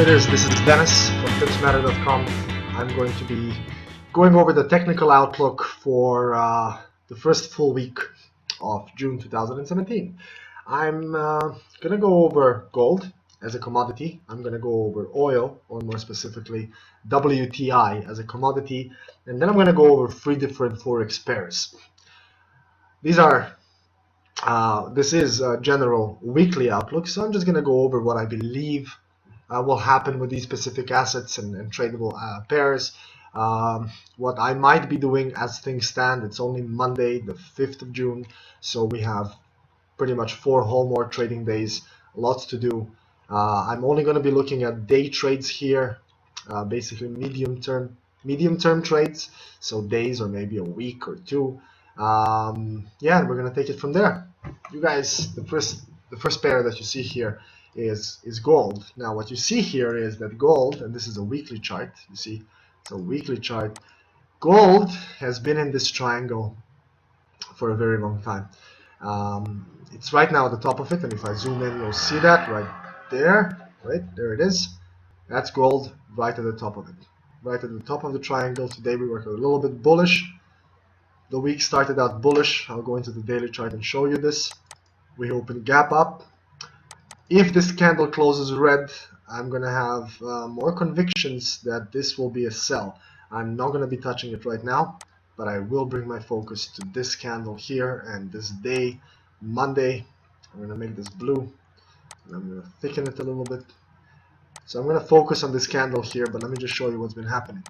traders, this is Dennis from tipsmatter.com. I'm going to be going over the technical outlook for the first full week of June 2017. I'm going to go over gold as a commodity. I'm going to go over oil, or more specifically WTI as a commodity, and then I'm going to go over 3 different forex pairs. This is a general weekly outlook, so I'm just going to go over what I believe will happen with these specific assets and tradable pairs. What I might be doing as things stand. It's only Monday, the 5th of June, so we have pretty much 4 whole more trading days, lots to do. I'm only going to be looking at day trades here, basically medium-term trades, so days or maybe a week or two. Yeah, we're going to take it from there. You guys, the first pair that you see here is gold. Now what you see here is that gold, and this is a weekly chart, you see it's a weekly chart, gold has been in this triangle for a very long time. It's right now at the top of it, and if I zoom in you'll see that right there it is. That's gold right at the top of it, right at the top of the triangle. Today we were a little bit bullish. The week started out bullish. I'll go into the daily chart and show you this. We open gap up. If this candle closes red, I'm going to have more convictions that this will be a sell. I'm not going to be touching it right now, but I will bring my focus to this candle here and this day, Monday. I'm going to make this blue, and I'm going to thicken it a little bit. So I'm going to focus on this candle here, but let me just show you what's been happening.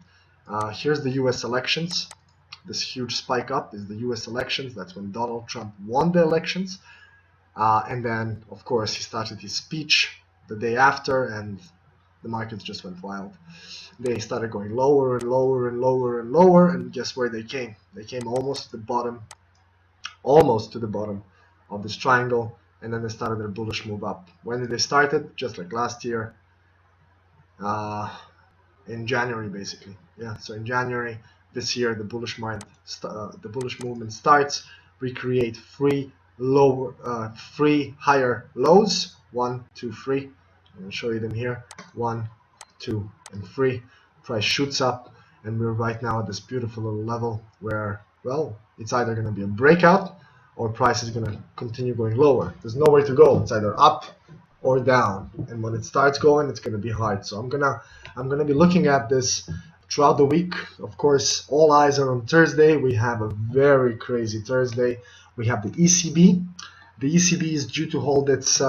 Here's the US elections. This huge spike up is the US elections. That's when Donald Trump won the elections. And then, of course, he started his speech the day after, and the markets just went wild. They started going lower and lower and lower and lower, and guess where they came? They came almost to the bottom of this triangle, and then they started their bullish move up. When did they start it? Just like last year, in January, basically. Yeah, so in January this year, the bullish movement starts. We create three higher lows, 1, 2, 3. I'm going to show you them here. 1, 2, and 3. Price shoots up, and we're right now at this beautiful little level where, well, it's either going to be a breakout or price is going to continue going lower. There's nowhere to go. It's either up or down, and when it starts going, it's going to be hard. So I'm gonna be looking at this throughout the week. Of course, all eyes are on Thursday. We have a very crazy Thursday. We have the ECB. The ECB is due to hold its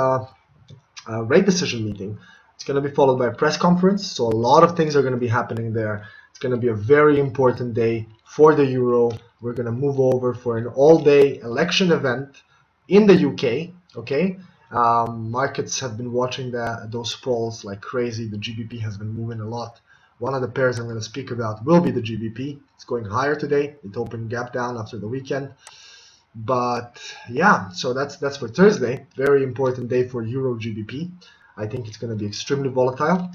rate decision meeting. It's going to be followed by a press conference, so a lot of things are going to be happening there. It's going to be a very important day for the euro. We're going to move over for an all-day election event in the UK. Okay, markets have been watching those polls like crazy. The GBP has been moving a lot. One of the pairs I'm going to speak about will be the GBP. It's going higher today. It opened gap down after the weekend. But yeah, so that's for Thursday. Very important day for Euro GBP. I think it's going to be extremely volatile.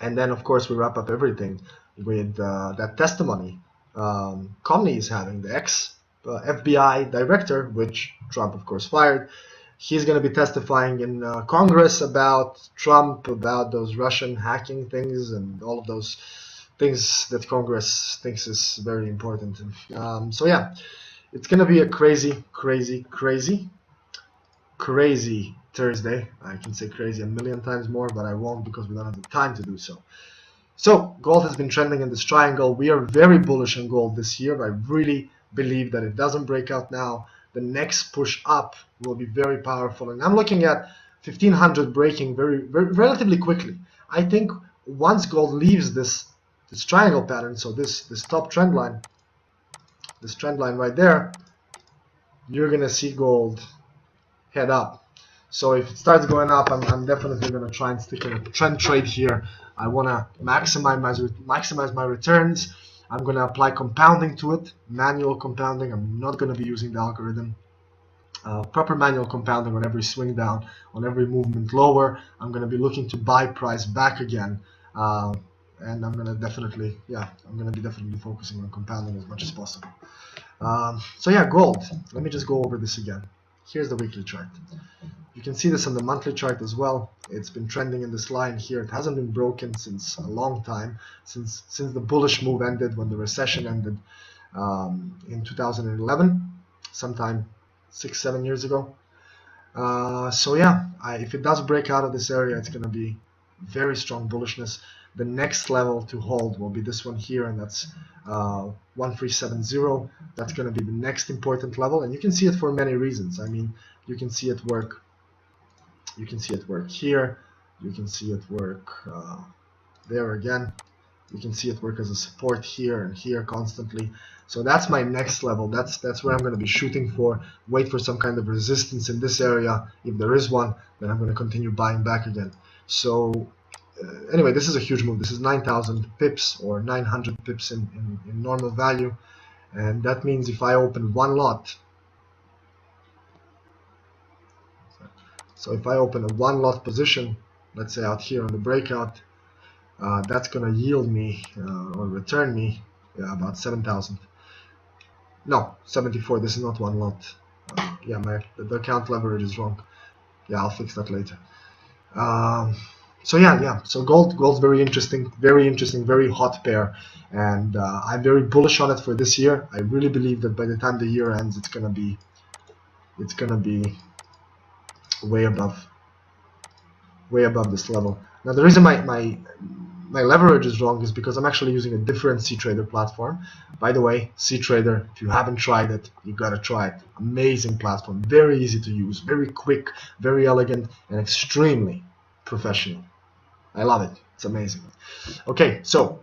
And then, of course, we wrap up everything with that testimony Comey is having, the ex-FBI director, which Trump, of course, fired. He's going to be testifying in Congress about Trump, about those Russian hacking things and all of those things that Congress thinks is very important. So yeah, it's going to be a crazy Thursday. I can say crazy a million times more, but I won't because we don't have the time to do so. So gold has been trending in this triangle. We are very bullish on gold this year. I really believe that it doesn't break out now, the next push up will be very powerful. And I'm looking at 1500 breaking very relatively quickly. I think once gold leaves this triangle pattern, so this top trend line, this trend line right there, you're gonna see gold head up. So if it starts going up, I'm definitely gonna try and stick in a trend trade here. I wanna maximize my returns. I'm gonna apply compounding to it, manual compounding. I'm not gonna be using the algorithm. Proper manual compounding on every swing down, on every movement lower. I'm gonna be looking to buy price back again. And I'm gonna definitely be focusing on compounding as much as possible. So yeah, gold. Let me just go over this again. Here's the weekly chart. You can see this on the monthly chart as well. It's been trending in this line here. It hasn't been broken since a long time, since the bullish move ended when the recession ended in 2011, sometime 6-7 years ago. So yeah, if it does break out of this area, it's going to be very strong bullishness. The next level to hold will be this one here, and that's 1370. That's going to be the next important level, and you can see it for many reasons. I mean, you can see it work. You can see it work here. You can see it work there again. You can see it work as a support here and here constantly. So that's my next level. That's where I'm going to be shooting for. Wait for some kind of resistance in this area. If there is one, then I'm going to continue buying back again. So anyway, this is a huge move. This is 9,000 pips or 900 pips in normal value. And that means if I open one lot, so if I open a one lot position, let's say out here on the breakout, that's going to yield me or return me about 7,000. No, 74. This is not one lot. Yeah, the account leverage is wrong. Yeah, I'll fix that later. So yeah. So gold's very interesting, very hot pair, and I'm very bullish on it for this year. I really believe that by the time the year ends, it's gonna be way above this level. Now the reason my leverage is wrong is because I'm actually using a different CTrader platform. By the way, CTrader, if you haven't tried it, you gotta try it. Amazing platform, very easy to use, very quick, very elegant, and extremely professional. I love it. It's amazing. Okay, so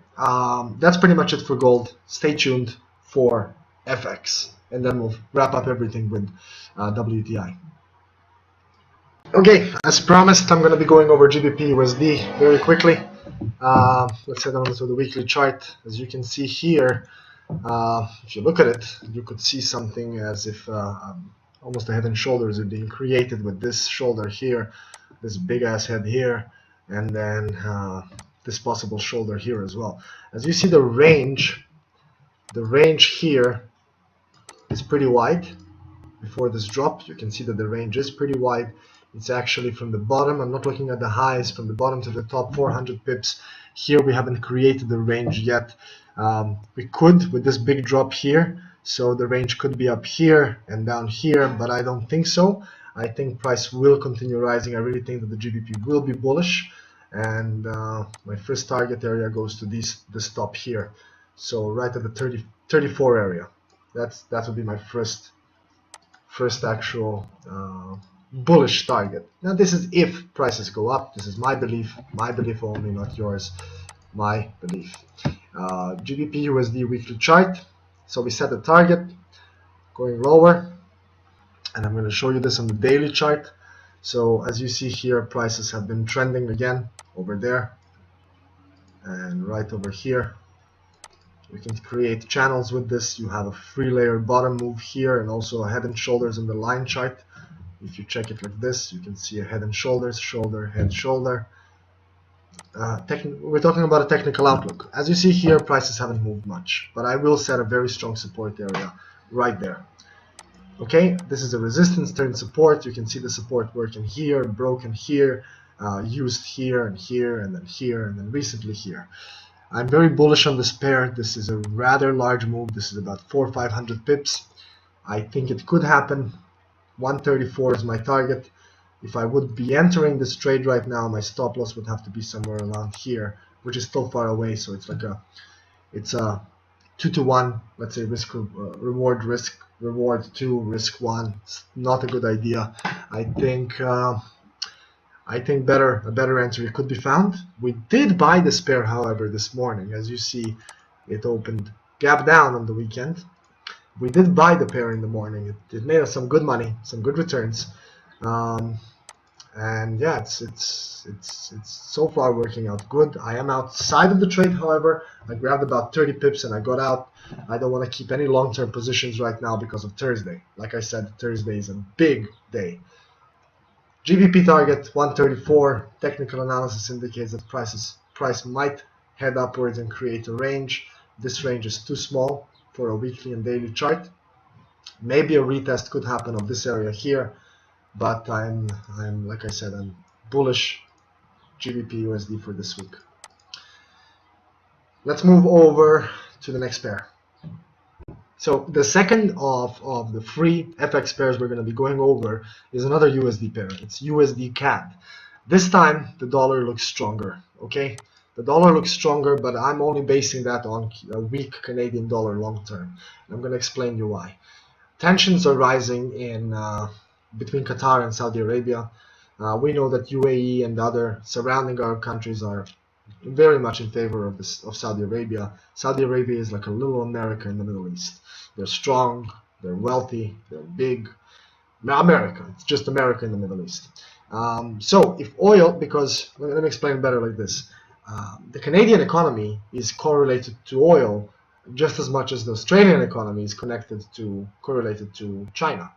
that's pretty much it for gold. Stay tuned for FX, and then we'll wrap up everything with WTI. Okay, as promised, I'm going to be going over GBP USD very quickly. Let's head on to the weekly chart. As you can see here, if you look at it, you could see something as if almost a head and shoulders are being created with this shoulder here, this big ass head here, and then this possible shoulder here as well. As you see, the range here is pretty wide. Before this drop, you can see that the range is pretty wide. It's actually from the bottom. I'm not looking at the highs, from the bottom to the top, 400 pips. Here we haven't created the range yet. We could with this big drop here, so the range could be up here and down here, but I don't think so. I think price will continue rising. I really think that the GBP will be bullish, and my first target area goes to this top here, so right at the 34 area. That would be my first actual bullish target. Now this is if prices go up. This is my belief only, not yours. My belief. GBP USD weekly chart. So we set a target going lower, and I'm going to show you this on the daily chart. So as you see here, prices have been trending again over there and right over here. We can create channels with this. You have a 3-layer bottom move here and also a head and shoulders in the line chart. If you check it like this, you can see a head and shoulders, shoulder, head, shoulder. We're talking about a technical outlook. As you see here, prices haven't moved much, but I will set a very strong support area right there. Okay, this is a resistance turn support. You can see the support working here, broken here, used here, and then recently here. I'm very bullish on this pair. This is a rather large move. This is about 400 or 500 pips. I think it could happen. 134 is my target. If I would be entering this trade right now, my stop loss would have to be somewhere around here, which is still far away. So it's like it's a 2-to-1, let's say, risk reward, risk reward 2, risk 1. It's not a good idea. I think a better entry could be found. We did buy this pair, however, this morning. As you see, it opened gap down on the weekend. We did buy the pair in the morning. It made us some good money, some good returns, and yeah, it's so far working out good. I am outside of the trade, however. I grabbed about 30 pips and I got out. I don't want to keep any long-term positions right now because of Thursday. Like I said, Thursday is a big day. GBP target 134. Technical analysis indicates that price might head upwards and create a range. This range is too small for a weekly and daily chart. Maybe a retest could happen of this area here. but I'm like I said, I'm bullish GBP USD for this week. Let's move over to the next pair. So the second of the three FX pairs we're going to be going over is another USD pair. It's USD CAD. This time the dollar looks stronger, okay? The dollar looks stronger, but I'm only basing that on a weak Canadian dollar long term. I'm going to explain you why. Tensions are rising in between Qatar and Saudi Arabia. We know that UAE and other surrounding Arab countries are very much in favor of Saudi Arabia. Saudi Arabia is like a little America in the Middle East. They're strong, they're wealthy, they're big. America, it's just America in the Middle East. So if oil, because let me explain better like this. The Canadian economy is correlated to oil just as much as the Australian economy is correlated to China.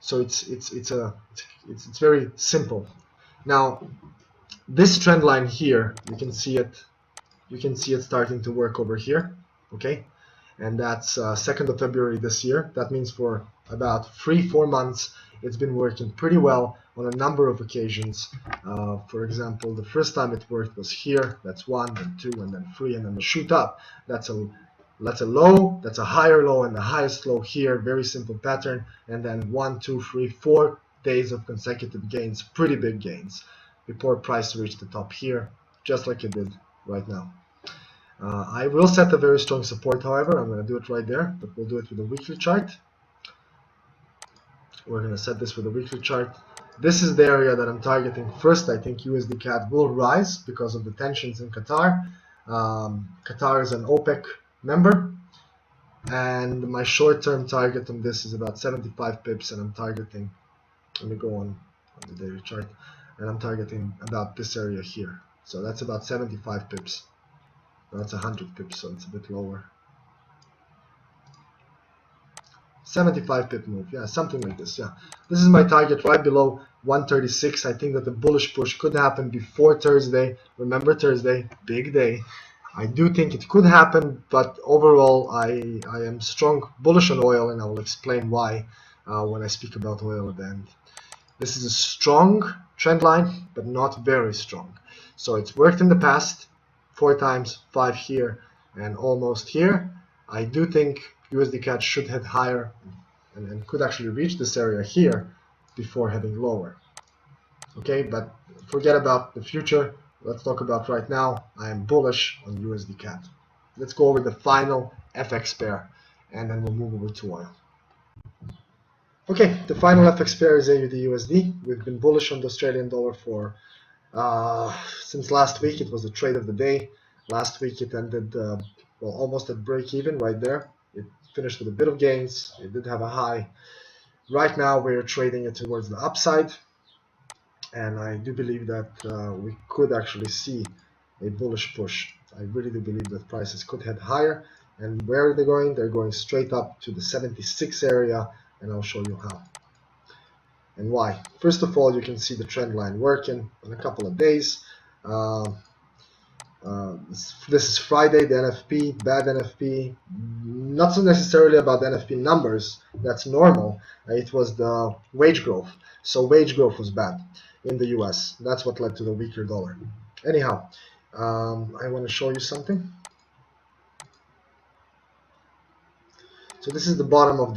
So it's very simple. Now, this trend line here, you can see it starting to work over here, okay? And that's 2nd of February this year. That means for about 3-4 months, it's been working pretty well on a number of occasions. For example, the first time it worked was here. That's 1, then 2, and then 3, and then the shoot up. That's a low, that's a higher low, and the highest low here. Very simple pattern. And then 1, 2, 3, 4 days of consecutive gains, pretty big gains, before price reached the top here, just like it did right now. I will set a very strong support, however. I'm going to do it right there, but we'll do it with a weekly chart. We're going to set this with a weekly chart. This is the area that I'm targeting first. I think USD CAD will rise because of the tensions in Qatar. Qatar is an OPEC member, and my short-term target on this is about 75 pips, and I'm targeting, let me go on the daily chart, and I'm targeting about this area here. So that's about 75 pips. That's 100 pips, so it's a bit lower. 75 pip move, yeah, something like this, yeah. This is my target right below 136. I think that the bullish push could happen before Thursday. Remember Thursday, big day. I do think it could happen, but overall I am strong bullish on oil, and I will explain why when I speak about oil at the end. This is a strong trend line, but not very strong. So it's worked in the past, 4 times, 5 here, and almost here. I do think USD CAD should head higher and could actually reach this area here before heading lower. Okay, but forget about the future. Let's talk about right now. I am bullish on USD CAD. Let's go over the final FX pair, and then we'll move over to oil. Okay, the final FX pair is AUD USD. We've been bullish on the Australian dollar for since last week. It was the trade of the day. Last week it ended well, almost at break even right there. It finished with a bit of gains. It did have a high. Right now we're trading it towards the upside, and I do believe that we could actually see a bullish push. I really do believe that prices could head higher. And where are they going? They're going straight up to the 76 area, and I'll show you how and why. First of all, you can see the trend line working in a couple of days. This is Friday, the NFP, bad NFP. Not so necessarily about the NFP numbers, that's normal. It was the wage growth. So wage growth was bad in the US. That's what led to the weaker dollar. Anyhow, I want to show you something. So this is the bottom of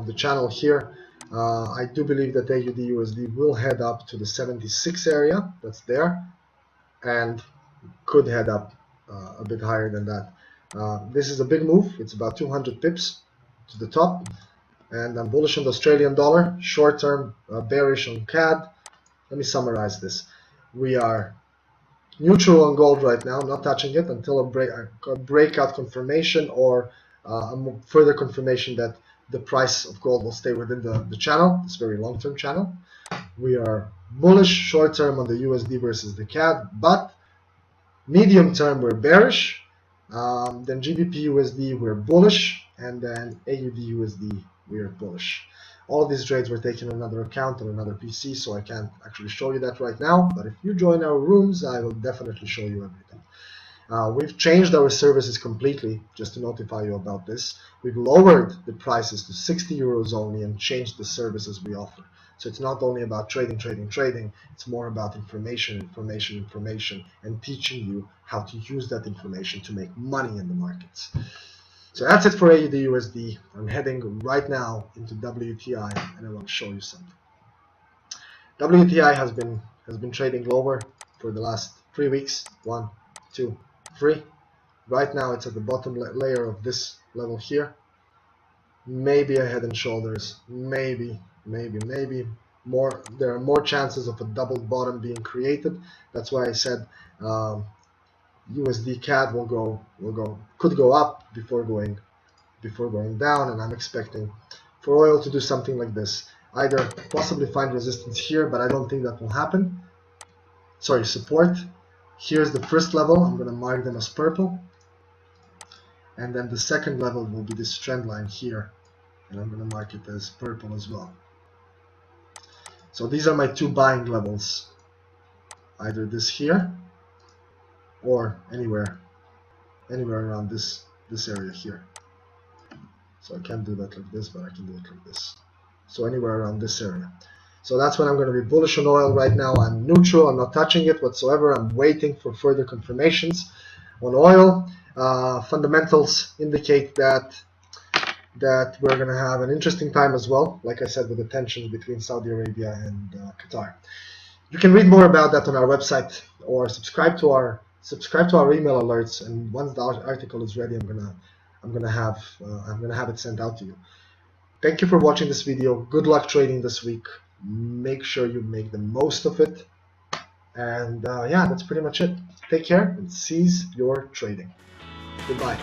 the channel here. I do believe that AUD USD will head up to the 76 area. That's there, and could head up a bit higher than that. This is a big move. It's about 200 pips to the top, and I'm bullish on the Australian dollar. Short term, bearish on CAD. Let me summarize this. We are neutral on gold right now, not touching it until a breakout confirmation or further confirmation that the price of gold will stay within the channel, this very long-term channel. We are bullish short-term on the USD versus the CAD, but medium-term we're bearish. Then GBP USD we're bullish, and then AUD USD we're bullish. All of these trades were taken on another account on another PC, so I can't actually show you that right now. But if you join our rooms, I will definitely show you everything. We've changed our services completely, just to notify you about this. We've lowered the prices to 60 euros only and changed the services we offer. So it's not only about trading, it's more about information, and teaching you how to use that information to make money in the markets. So that's it for AUD USD. I'm heading right now into WTI, and I want to show you something. WTI has been trading lower for the last 3 weeks. 1, 2, 3. Right now it's at the bottom layer of this level here. Maybe a head and shoulders. Maybe more. There are more chances of a double bottom being created. That's why I said USD CAD could go up before going down, and I'm expecting for oil to do something like this. Either possibly find resistance here, but I don't think that will happen. Sorry, support. Here's the first level. I'm going to mark them as purple. And then the second level will be this trend line here. And I'm going to mark it as purple as well. So these are my two buying levels. Either this here or anywhere around this area here. So I can't do that like this, but I can do it like this. So anywhere around this area. So that's when I'm going to be bullish on oil right now. I'm neutral. I'm not touching it whatsoever. I'm waiting for further confirmations on oil. Fundamentals indicate that we're going to have an interesting time as well, like I said, with the tensions between Saudi Arabia and Qatar. You can read more about that on our website or subscribe to our email alerts, and once the article is ready, I'm gonna have it sent out to you. Thank you for watching this video. Good luck trading this week. Make sure you make the most of it. And yeah, that's pretty much it. Take care and seize your trading. Goodbye.